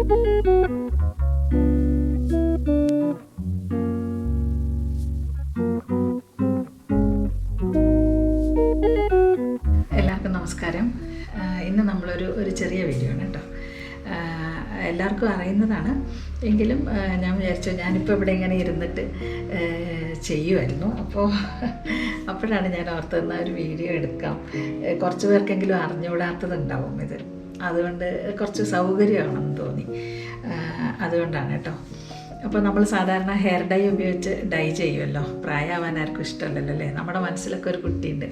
എല്ലാവർക്കും നമസ്കാരം. ഇന്ന് നമ്മളൊരു ചെറിയ വീഡിയോ ആണ് കേട്ടോ. എല്ലാവർക്കും അറിയുന്നതാണ് എങ്കിലും ഞാൻ വിചാരിച്ചു ഞാനിപ്പോൾ ഇവിടെ ഇങ്ങനെ ഇരുന്നിട്ട് ചെയ്യുമായിരുന്നു. അപ്പോഴാണ് ഞാൻ ഓർത്തുന്ന ഒരു വീഡിയോ എടുക്കാം. കുറച്ച് പേർക്കെങ്കിലും അറിഞ്ഞുകൂടാത്തതുണ്ടാവും ഇത്, അതുകൊണ്ട് കുറച്ച് സൗകര്യമാണെന്ന് തോന്നി, അതുകൊണ്ടാണ് കേട്ടോ. അപ്പോൾ നമ്മൾ സാധാരണ ഹെയർ ഡൈ ഉപയോഗിച്ച് ഡൈ ചെയ്യുമല്ലോ. പ്രായമാവാൻ ആർക്കും ഇഷ്ടമല്ലല്ലോ അല്ലേ? നമ്മുടെ മനസ്സിലൊക്കെ ഒരു കുട്ടിയുണ്ട്.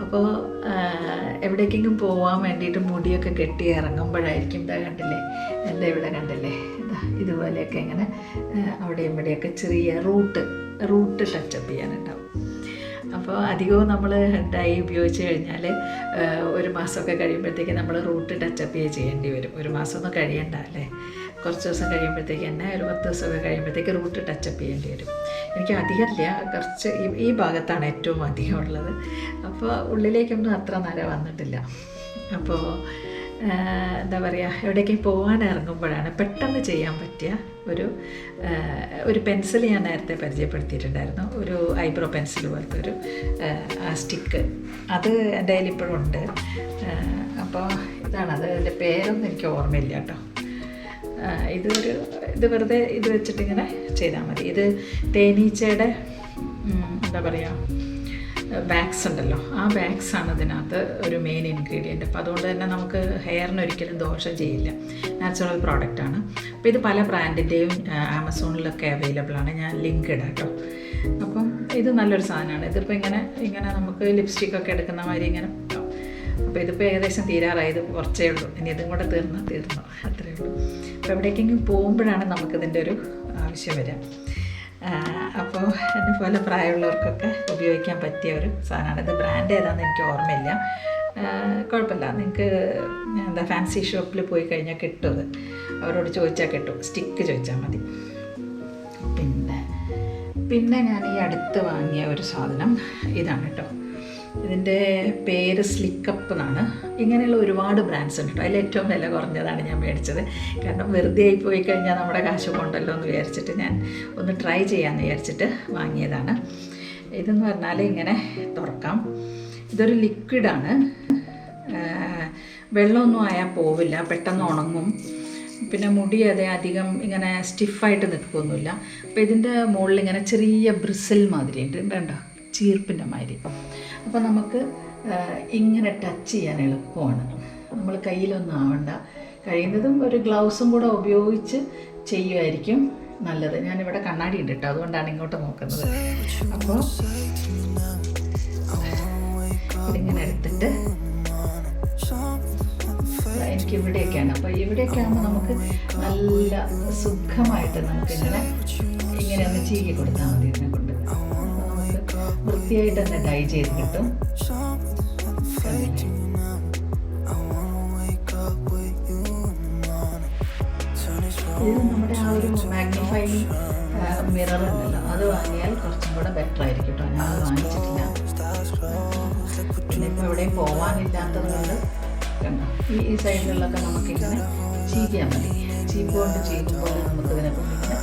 അപ്പോൾ എവിടേക്കെങ്കിലും പോകാൻ വേണ്ടിയിട്ട് മുടിയൊക്കെ കെട്ടി ഇറങ്ങുമ്പോഴായിരിക്കും ഇതാ കണ്ടില്ലേ, എൻ്റെ ഇവിടെ കണ്ടില്ലേ, ഇതുപോലെയൊക്കെ ഇങ്ങനെ അവിടെയും ഇവിടെയൊക്കെ ചെറിയ റൂട്ട് ടച്ചപ്പ് ചെയ്യാനുണ്ടാവും. അപ്പോൾ അധികവും നമ്മൾ ഡൈ ഉപയോഗിച്ച് കഴിഞ്ഞാൽ ഒരു മാസമൊക്കെ കഴിയുമ്പോഴത്തേക്ക് നമ്മൾ റൂട്ട് ടച്ചപ്പ് ചെയ്യേണ്ടി വരും. ഒരു മാസമൊന്നും കഴിയണ്ട അല്ലേ? കുറച്ച് ദിവസം കഴിയുമ്പോഴത്തേക്ക് തന്നെ ഒരു 10 ദിവസമൊക്കെ കഴിയുമ്പോഴത്തേക്ക് റൂട്ട് ടച്ചപ്പ് ചെയ്യേണ്ടി വരും. എനിക്ക് അധികമില്ല, കുറച്ച് ഈ ഭാഗത്താണ് ഏറ്റവും അധികം ഉള്ളത്. അപ്പോൾ ഉള്ളിലേക്കൊന്നും അത്ര നര വന്നിട്ടില്ല. അപ്പോൾ എന്താ പറയുക, എവിടേക്ക് പോകാൻ ഇറങ്ങുമ്പോഴാണ് പെട്ടെന്ന് ചെയ്യാൻ പറ്റിയ ഒരു പെൻസിൽ ഞാൻ നേരത്തെ പരിചയപ്പെടുത്തിയിട്ടുണ്ടായിരുന്നു. ഒരു ഐബ്രോ പെൻസിൽ പോലത്തെ ഒരു സ്റ്റിക്ക്, അത് എൻ്റെ കയ്യിൽ ഇപ്പോഴും ഉണ്ട്. അപ്പോൾ ഇതാണത്. അതിൻ്റെ പേരൊന്നും എനിക്ക് ഓർമ്മയില്ല കേട്ടോ. ഇത് വെറുതെ ഇത് വെച്ചിട്ടിങ്ങനെ ചെയ്താൽ മതി. ഇത് തേനീച്ചയുടെ എന്താ പറയുക വാക്സ് ഉണ്ടല്ലോ, ആ വാക്സാണ് ഇതിനകത്ത് ഒരു മെയിൻ ഇൻഗ്രീഡിയൻറ്റ്. അപ്പോൾ അതുകൊണ്ട് തന്നെ നമുക്ക് ഹെയറിന് ഒരിക്കലും ദോഷം ചെയ്യില്ല. നാച്ചുറൽ പ്രോഡക്റ്റാണ്. അപ്പോൾ ഇത് പല ബ്രാൻഡിൻ്റെയും ആമസോണിലൊക്കെ അവൈലബിൾ ആണ്. ഞാൻ ലിങ്ക് ഇടാം കേട്ടോ. അപ്പം ഇത് നല്ലൊരു സാധനമാണ്. ഇതിപ്പോൾ ഇങ്ങനെ നമുക്ക് ലിപ്സ്റ്റിക്കൊക്കെ എടുക്കുന്ന മാതിരി ഇങ്ങനെ. അപ്പോൾ ഇതിപ്പോൾ ഏകദേശം തീരാറായി. ഇത് കുറച്ചേ ഉള്ളൂ, ഇനി ഇതും കൂടെ തീർന്നു അത്രയേ ഉള്ളൂ. അപ്പോൾ എവിടേക്കെങ്കിലും പോകുമ്പോഴാണ് നമുക്കിതിൻ്റെ ഒരു ആവശ്യം വരിക. അപ്പോൾ എന്നെ പോലെ പ്രായമുള്ളവർക്കൊക്കെ ഉപയോഗിക്കാൻ പറ്റിയ ഒരു സാധനമാണ്. ഇത് ബ്രാൻഡ് ഏതാണെന്ന് എനിക്ക് ഓർമ്മയില്ല. കുഴപ്പമില്ല, നിങ്ങൾക്ക് എന്താ ഫാൻസി ഷോപ്പിൽ പോയി കഴിഞ്ഞാൽ കിട്ടും. അത് അവരോട് ചോദിച്ചാൽ കിട്ടും, സ്റ്റിക്ക് ചോദിച്ചാൽ മതി. പിന്നെ ഞാൻ ഈ അടുത്ത് വാങ്ങിയ ഒരു സാധനം ഇതാണ് കേട്ടോ. ഇതിൻ്റെ പേര് സ്ലിക്കപ്പ് എന്നാണ്. ഇങ്ങനെയുള്ള ഒരുപാട് ബ്രാൻഡ്സ് ഉണ്ട് കേട്ടോ. അതിൽ ഏറ്റവും വില കുറഞ്ഞതാണ് ഞാൻ മേടിച്ചത്. കാരണം വെറുതെ ആയി പോയി കഴിഞ്ഞാൽ നമ്മുടെ കാശ് കൊണ്ടല്ലോ എന്ന് വിചാരിച്ചിട്ട് ഞാൻ ഒന്ന് ട്രൈ ചെയ്യാമെന്ന് വിചാരിച്ചിട്ട് വാങ്ങിയതാണ്. ഇതെന്ന് പറഞ്ഞാൽ ഇങ്ങനെ തുറക്കാം. ഇതൊരു ലിക്വിഡാണ്. വെള്ളമൊന്നും ആയാൽ പോവില്ല, പെട്ടെന്ന് ഉണങ്ങും. പിന്നെ മുടി അധികം ഇങ്ങനെ സ്റ്റിഫായിട്ട് നിൽക്കുകയൊന്നുമില്ല. അപ്പോൾ ഇതിൻ്റെ മുകളിൽ ഇങ്ങനെ ചെറിയ ബ്രിസിൽ മാതിരി ഉണ്ട്, ഉണ്ടോ, ചീർപ്പിൻ്റെ മാതിരി. അപ്പോൾ നമുക്ക് ഇങ്ങനെ ടച്ച് ചെയ്യാൻ എളുപ്പമാണ്. നമ്മൾ കയ്യിലൊന്നും ആവണ്ട. കഴിയുന്നതും ഒരു ഗ്ലൗസും കൂടെ ഉപയോഗിച്ച് ചെയ്യുമായിരിക്കും നല്ലത്. ഞാനിവിടെ കണ്ണാടി ഉണ്ട് കേട്ടോ, അതുകൊണ്ടാണ് ഇങ്ങോട്ട് നോക്കുന്നത്. അപ്പോൾ ഇതിങ്ങനെ എടുത്തിട്ട് എനിക്ക് ഇവിടെയൊക്കെയാണ്. അപ്പോൾ ഇവിടെയൊക്കെ ആകുമ്പോൾ നമുക്ക് നല്ല സുഖമായിട്ട് നമുക്കിങ്ങനെ ഒന്ന് ചീകി കൊടുത്താൽ മതി. ഇതിനെ കൊണ്ട് വൃത്തിയായിട്ട് തന്നെ ഡൈ ചെയ്ത് കിട്ടും. ഇത് നമ്മുടെ ആ ഒരു മാഗ്നിഫൈങ് മിറർ ഉണ്ടല്ലോ, അത് വാങ്ങിയാൽ കുറച്ചും കൂടെ ബെറ്റർ ആയിരിക്കും കേട്ടോ. ഞാൻ അത് വാങ്ങിച്ചിട്ടില്ല. പിന്നെ ഇപ്പോൾ എവിടെയും പോകാനില്ലാത്തത് കൊണ്ട് കണ്ടോ, ഈ സൈഡിലൊക്കെ നമുക്കിങ്ങനെ ചീകിയാൽ മതി. ചീപ്പ് കൊണ്ട് ചെയ്യുമ്പോൾ നമുക്കിതിനെ കൊണ്ടിങ്ങനെ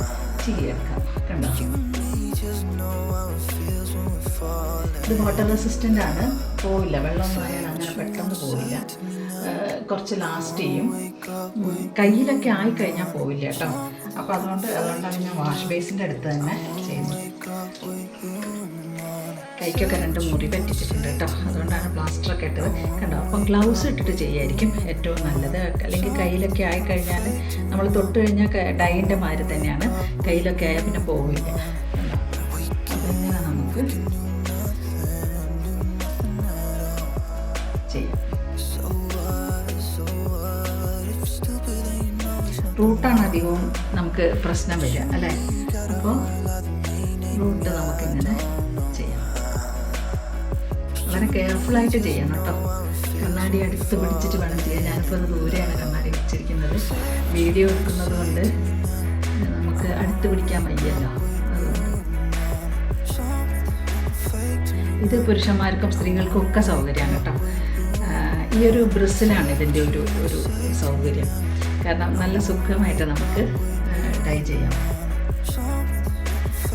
ചീകിയെടുക്കാം. കണ്ടോ, ഇത് വാട്ടർ റെസിസ്റ്റൻ്റ് ആണ്, പോവില്ല. വെള്ളമൊന്നും ആയാൽ അങ്ങനെ പെട്ടെന്ന് പോവില്ല, കുറച്ച് ലാസ്റ്റ് ചെയ്യും. കയ്യിലൊക്കെ ആയിക്കഴിഞ്ഞാൽ പോവില്ല കേട്ടോ. അപ്പോൾ അതുകൊണ്ടാണ് ഞാൻ വാഷ് ബേസിൻ്റെ അടുത്ത് തന്നെ ചെയ്യുന്നത്. കൈക്കൊക്കെ 2 മുറി പറ്റിച്ചിട്ടുണ്ട് കേട്ടോ, അതുകൊണ്ടാണ് പ്ലാസ്റ്ററൊക്കെ ഇട്ടത്. കണ്ടോ, അപ്പം ഗ്ലൗസ് ഇട്ടിട്ട് ചെയ്യായിരിക്കും ഏറ്റവും നല്ലത്. അല്ലെങ്കിൽ കയ്യിലൊക്കെ ആയിക്കഴിഞ്ഞാൽ നമ്മൾ തൊട്ട് കഴിഞ്ഞാൽ ഡൈൻ്റെ മാതിരി തന്നെയാണ്. കയ്യിലൊക്കെ ആയാൽ പിന്നെ പോവില്ല. അതിങ്ങനെ നമുക്ക് ചെയ്യാം. റൂട്ടാണ് അധികവും നമുക്ക് പ്രശ്നം വരിക അല്ലേ? അപ്പോൾ റൂട്ട് നമുക്കിങ്ങനെ ചെയ്യാം. വളരെ കെയർഫുള്ളായിട്ട് ചെയ്യണം കേട്ടോ. കണ്ണാടി അടുത്ത് പിടിച്ചിട്ട് വേണം ചെയ്യാൻ. ഞാനിപ്പോൾ അത് ദൂരെയാണ് കണ്ണാടി വെച്ചിരിക്കുന്നത്. വീഡിയോ എടുക്കുന്നത് കൊണ്ട് നമുക്ക് അടുത്ത് പിടിക്കാൻ വയ്യല്ലോ. ഇത് പുരുഷന്മാർക്കും സ്ത്രീകൾക്കും ഒക്കെ സൗകര്യമാണ് കേട്ടോ. ഈ ഒരു ബ്രിസിലാണ് ഇതിൻ്റെ ഒരു സൗകര്യം. കാരണം നല്ല സുഖമായിട്ട് നമുക്ക് ഡൈ ചെയ്യാം.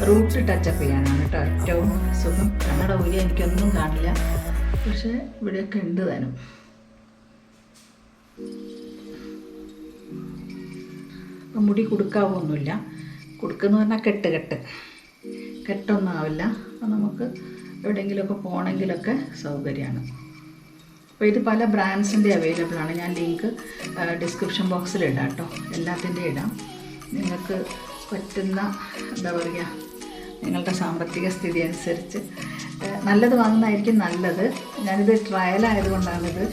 റൂട്ട് ടച്ചപ്പ് ചെയ്യാനാണ് കേട്ടോ ഏറ്റവും സുഖം. കണ്ണട ഊരി എനിക്കൊന്നും കാണില്ല, പക്ഷേ ഇവിടെയൊക്കെ ഉണ്ട് താനും. മുടി കുടുക്കാവൊന്നുമില്ല. കുടുക്കെന്ന് പറഞ്ഞാൽ കെട്ടൊന്നും ആവില്ല. അപ്പം നമുക്ക് എവിടെയെങ്കിലുമൊക്കെ പോകണമെങ്കിലൊക്കെ സൗകര്യമാണ്. അപ്പോൾ ഇത് പല ബ്രാൻഡ്സിൻ്റെ അവൈലബിൾ ആണ്. ഞാൻ ലിങ്ക് ഡിസ്ക്രിപ്ഷൻ ബോക്സിൽ ഇടാം കേട്ടോ, എല്ലാത്തിൻ്റെയും ഇടാം. നിങ്ങൾക്ക് പറ്റുന്ന എന്താ പറയുക, നിങ്ങളുടെ സാമ്പത്തിക സ്ഥിതി അനുസരിച്ച് നല്ലത് വാങ്ങുന്നതായിരിക്കും നല്ലത്. ഞാനിത് ട്രയലായതുകൊണ്ടാണിത്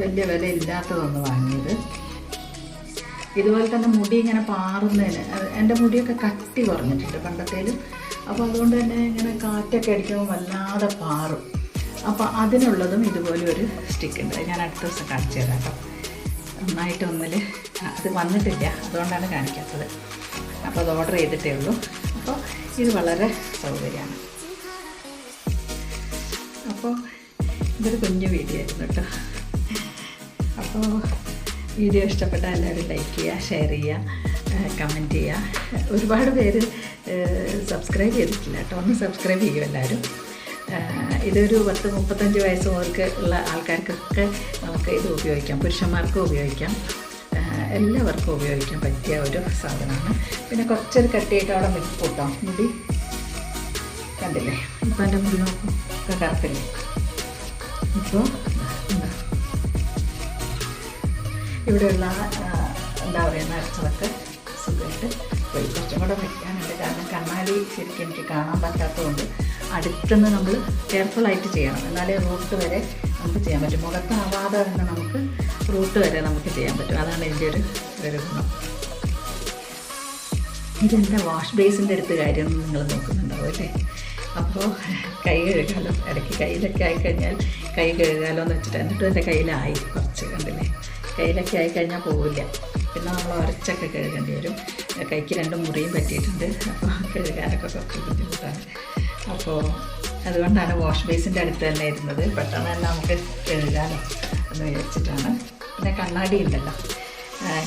വലിയ വില ഇല്ലാത്തതൊന്ന് വാങ്ങിയത്. ഇതുപോലെ തന്നെ മുടി ഇങ്ങനെ പാറുന്നതിന്, എൻ്റെ മുടിയൊക്കെ കട്ടി കുറഞ്ഞിട്ടുണ്ട് പണ്ടത്തേലും. അപ്പോൾ അതുകൊണ്ട് തന്നെ ഇങ്ങനെ കാറ്റൊക്കെ അടിക്കുമ്പോൾ വല്ലാതെ പാറും. അപ്പോൾ അതിനുള്ളതും ഇതുപോലെ ഒരു സ്റ്റിക്ക് ഉണ്ട്. ഞാൻ അടുത്ത ദിവസം കാണിച്ചു തരാം കേട്ടോ. നന്നായിട്ട് അത് വന്നിട്ടില്ല, അതുകൊണ്ടാണ് കാണിക്കാത്തത്. അപ്പോൾ അത് ഓർഡർ ചെയ്തിട്ടേ ഉള്ളൂ. അപ്പോൾ ഇത് വളരെ സൗകര്യമാണ്. അപ്പോൾ ഇതൊരു കുഞ്ഞു വീഡിയോ ആയിരുന്നു കേട്ടോ. അപ്പോൾ വീഡിയോ ഇഷ്ടപ്പെട്ട എല്ലാവരും ലൈക്ക് ചെയ്യുക, ഷെയർ ചെയ്യുക, കമൻറ്റ് ചെയ്യുക. ഒരുപാട് പേര് സബ്സ്ക്രൈബ് ചെയ്തിട്ടില്ല കേട്ടോ, ഒന്ന് സബ്സ്ക്രൈബ് ചെയ്യും എല്ലാവരും. ഇതൊരു 30-35 വയസ്സ് മുതൽക്ക് ഉള്ള ആൾക്കാർക്കൊക്കെ നമുക്ക് ഇത് ഉപയോഗിക്കാം. പുരുഷന്മാർക്കും ഉപയോഗിക്കാം, എല്ലാവർക്കും ഉപയോഗിക്കാൻ പറ്റിയ ഒരു സാധനമാണ്. പിന്നെ കുറച്ചൊരു കട്ടിയായിട്ട് അവിടെ നിൽക്കൂട്ടോ മുടി, കണ്ടില്ലേ? ഇപ്പം എൻ്റെ മുടി നോക്കും, ഒക്കെ കറുത്തില്ലേ? ഇപ്പോൾ എന്താ ഇവിടെയുള്ള എന്താ പറയുക, നരച്ചതൊക്കെ സുഖമായിട്ട് പോയി. കുറച്ചും കൂടെ വയ്ക്കാനുണ്ട്, കാരണം കണ്ണാടി ശരിക്കും എനിക്ക് കാണാൻ പറ്റാത്തതുകൊണ്ട് അടുത്തുനിന്ന് നമ്മൾ കെയർഫുള്ളായിട്ട് ചെയ്യണം. എന്നാലേ റൂട്ട് വരെ നമുക്ക് ചെയ്യാൻ പറ്റും. മുഖത്താവാതെ തന്നെ നമുക്ക് റൂട്ട് വരെ നമുക്ക് ചെയ്യാൻ പറ്റും. അതാണ് എൻ്റെ ഒരു ഗുണം. ഇതെൻ്റെ വാഷ് ബേസിൻ്റെ അടുത്ത് കാര്യം നിങ്ങൾ നോക്കുന്നുണ്ടാവും അല്ലേ? അപ്പോൾ കൈ കഴുകാലോ, ഇടയ്ക്ക് കയ്യിലൊക്കെ ആയിക്കഴിഞ്ഞാൽ കൈ കഴുകാലോ എന്ന് വെച്ചിട്ട്, എന്നിട്ടും എൻ്റെ കയ്യിലായി കുറച്ച്, കണ്ടില്ലേ? കയ്യിലൊക്കെ ആയിക്കഴിഞ്ഞാൽ പോവില്ല. പിന്നെ നമ്മൾ ഉരച്ചൊക്കെ കഴുകേണ്ടി വരും. കൈക്ക് 2 മുറിയും പറ്റിയിട്ടുണ്ട്. അപ്പോൾ കഴുകാനൊക്കെ കുറച്ച് ബുദ്ധിമുട്ടാണ്. അപ്പോൾ അതുകൊണ്ടാണ് വാഷ് ബേസിൻ്റെ അടുത്ത് തന്നെ ഇരുന്നത്. പെട്ടെന്ന് തന്നെ നമുക്ക് കഴുകാനോ എന്ന് വിചാരിച്ചിട്ടാണ്. പിന്നെ കണ്ണാടി ഉണ്ടല്ലോ,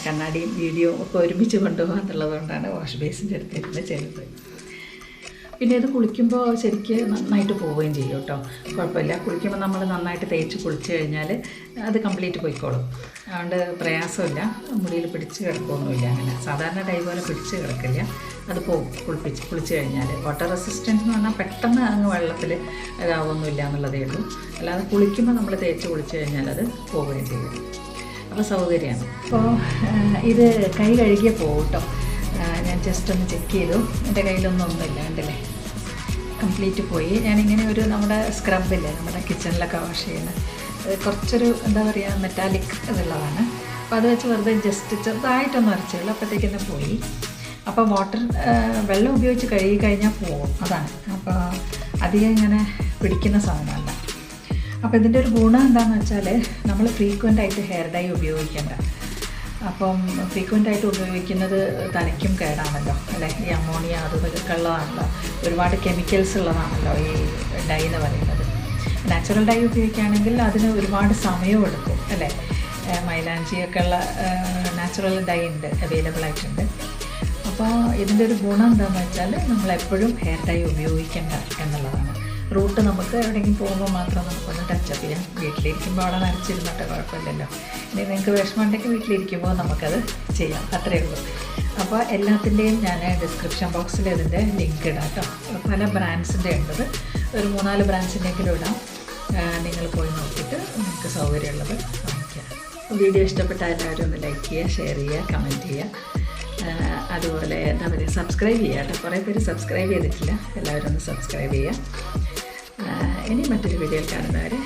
കണ്ണാടിയും വീഡിയോ ഒക്കെ ഒരുമിച്ച് കൊണ്ടുപോകാൻ എന്നുള്ളതുകൊണ്ടാണ് വാഷ് ബേസിൻ്റെ അടുത്ത് ഇരുന്ന് ചെയ്തത്. പിന്നെ ഇത് കുളിക്കുമ്പോൾ ശരിക്ക് നന്നായിട്ട് പോവുകയും ചെയ്യും കേട്ടോ, കുഴപ്പമില്ല. കുളിക്കുമ്പോൾ നമ്മൾ നന്നായിട്ട് തേച്ച് കുളിച്ച് കഴിഞ്ഞാൽ അത് കംപ്ലീറ്റ് പോയിക്കോളും. അതുകൊണ്ട് പ്രയാസമില്ല, മുടിയിൽ പിടിച്ച് കിടക്കുകയൊന്നുമില്ല. അങ്ങനെ സാധാരണ ഡൈ പോലെ പിടിച്ച് കിടക്കില്ല, അത് പോകും കുളിച്ച് കഴിഞ്ഞാൽ. വാട്ടർ റെസിസ്റ്റൻസ് എന്ന് പറഞ്ഞാൽ പെട്ടെന്ന് അങ്ങ് വെള്ളത്തിൽ ഇതാവുമൊന്നുമില്ല എന്നുള്ളതേ ഉള്ളൂ. അല്ലാതെ കുളിക്കുമ്പോൾ നമ്മൾ തേച്ച് കുളിച്ച് കഴിഞ്ഞാൽ അത് പോവുകയും ചെയ്യും. അപ്പോൾ സൗകര്യമാണ്. അപ്പോൾ ഇത് കൈ കഴുകിയേ പോകും കേട്ടോ. ഞാൻ ജസ്റ്റ് ഒന്ന് ചെക്ക് ചെയ്തു, എൻ്റെ കയ്യിലൊന്നുമില്ല, കണ്ടില്ലേ? കംപ്ലീറ്റ് പോയി. ഞാനിങ്ങനെ ഒരു നമ്മുടെ സ്ക്രബില്ലേ, നമ്മുടെ കിച്ചണിലൊക്കെ വാഷ് ചെയ്യുന്ന കുറച്ചൊരു എന്താ പറയുക, മെറ്റാലിക് ഇതുള്ളതാണ്. അപ്പോൾ അത് വെച്ച് വെറുതെ ജസ്റ്റ് ചെറുതായിട്ടൊന്ന് അരച്ചുള്ളൂ, അപ്പോഴത്തേക്ക് തന്നെ പോയി. അപ്പോൾ വെള്ളം ഉപയോഗിച്ച് കഴുകി കഴിഞ്ഞാൽ പോകും, അതാണ്. അപ്പോൾ അധികം ഇങ്ങനെ പിടിക്കുന്ന സാധനമല്ല. അപ്പോൾ ഇതിൻ്റെ ഒരു ഗുണം എന്താണെന്ന് വെച്ചാൽ, നമ്മൾ ഫ്രീക്വൻ്റായിട്ട് ഹെയർ ഡൈ ഉപയോഗിക്കേണ്ട. അപ്പം ഫ്രീക്വൻ്റായിട്ട് ഉപയോഗിക്കുന്നത് തലയ്ക്കും കേടാണല്ലോ അല്ലേ? ഈ അമോണിയ അതൊക്കെ ഉള്ളതാണല്ലോ, ഒരുപാട് കെമിക്കൽസ് ഉള്ളതാണല്ലോ ഈ ഡൈ എന്ന് പറയുന്നത്. നാച്ചുറൽ ഡൈ ഉപയോഗിക്കുകയാണെങ്കിൽ അതിന് ഒരുപാട് സമയവും എടുക്കും അല്ലേ? മൈലാഞ്ചിയൊക്കെ ഉള്ള നാച്ചുറൽ ഡൈ ഉണ്ട്, അവൈലബിൾ ആയിട്ടുണ്ട്. അപ്പോൾ ഇതിൻ്റെ ഒരു ഗുണം എന്താണെന്ന് വെച്ചാൽ, നമ്മളെപ്പോഴും ഹെയർ ഡൈ ഉപയോഗിക്കേണ്ട എന്നുള്ളതാണ്. റൂട്ട് നമുക്ക് എവിടെയെങ്കിലും പോകുമ്പോൾ മാത്രം നമുക്കൊന്ന് ടച്ചപ്പ് ചെയ്യാം. വീട്ടിലിരിക്കുമ്പോൾ അവിടെ നരച്ചിരുന്നിട്ട് കുഴപ്പമില്ലല്ലോ. ഇനി നിങ്ങൾക്ക് വിഷമമുണ്ടെങ്കിൽ വീട്ടിലിരിക്കുമ്പോൾ നമുക്കത് ചെയ്യാം, അത്രയേ ഉള്ളൂ. അപ്പോൾ എല്ലാത്തിൻ്റെയും ഞാൻ ഡിസ്ക്രിപ്ഷൻ ബോക്സിൽ ഇതിൻ്റെ ലിങ്ക് ഇടാം കേട്ടോ. പല ബ്രാൻഡ്സിൻ്റെ ഉള്ളത്, ഒരു 3-4 ബ്രാൻഡ്സിൻ്റെങ്കിലും ഇടാം. നിങ്ങൾ പോയി നോക്കിയിട്ട് നിങ്ങൾക്ക് സൗകര്യമുള്ളത് വാങ്ങിക്കുക. വീഡിയോ ഇഷ്ടപ്പെട്ട എല്ലാവരും ഒന്ന് ലൈക്ക് ചെയ്യുക, ഷെയർ ചെയ്യുക, കമൻറ്റ് ചെയ്യുക. അതുപോലെ എന്താ പറയുക, സബ്സ്ക്രൈബ് ചെയ്യുക കേട്ടോ. കുറേ പേര് സബ്സ്ക്രൈബ് ചെയ്തിട്ടില്ല, എല്ലാവരും ഒന്ന് സബ്സ്ക്രൈബ് ചെയ്യുക. ഇനി മറ്റൊരു വീഡിയോയിൽ കാണുന്നവരെ